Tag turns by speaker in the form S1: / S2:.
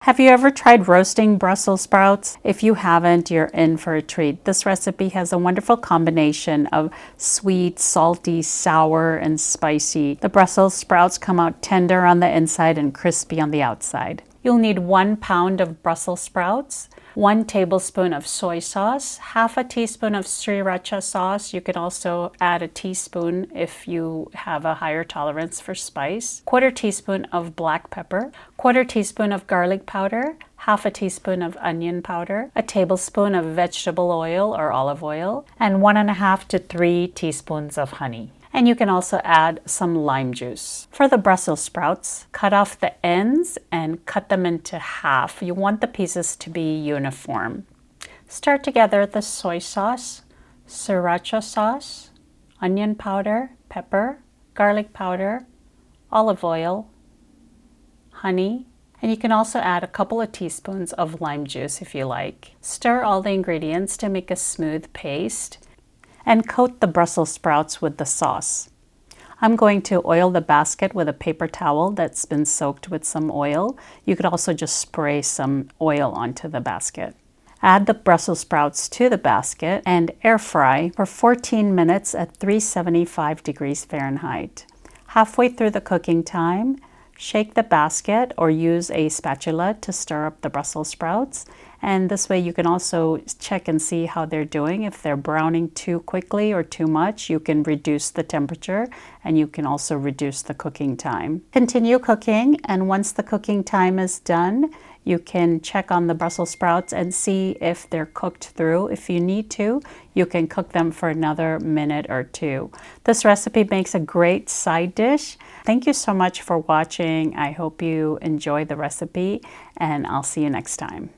S1: Have you ever tried roasting Brussels sprouts? If you haven't, you're in for a treat. This recipe has a wonderful combination of sweet, salty, sour, and spicy. The Brussels sprouts come out tender on the inside and crispy on the outside. You'll need 1 pound of Brussels sprouts, 1 tablespoon of soy sauce, half a teaspoon of sriracha sauce. You can also add a teaspoon if you have a higher tolerance for spice, 1/4 teaspoon of black pepper, 1/4 teaspoon of garlic powder, half a teaspoon of onion powder, a tablespoon of vegetable oil or olive oil, and 1.5 to 3 teaspoons of honey. And you can also add some lime juice. For the Brussels sprouts, cut off the ends and cut them into half. You want the pieces to be uniform. Stir together the soy sauce, sriracha sauce, onion powder, pepper, garlic powder, olive oil, honey, and you can also add a couple of teaspoons of lime juice if you like. Stir all the ingredients to make a smooth paste and coat the Brussels sprouts with the sauce. I'm going to oil the basket with a paper towel that's been soaked with some oil. You could also just spray some oil onto the basket. Add the Brussels sprouts to the basket and air fry for 14 minutes at 375 degrees Fahrenheit. Halfway through the cooking time, shake the basket or use a spatula to stir up the Brussels sprouts. And this way you can also check and see how they're doing. If they're browning too quickly or too much, you can reduce the temperature and you can also reduce the cooking time. Continue cooking, and once the cooking time is done, you can check on the Brussels sprouts and see if they're cooked through. If you need to, you can cook them for another minute or two. This recipe makes a great side dish. Thank you so much for watching. I hope you enjoy the recipe, and I'll see you next time.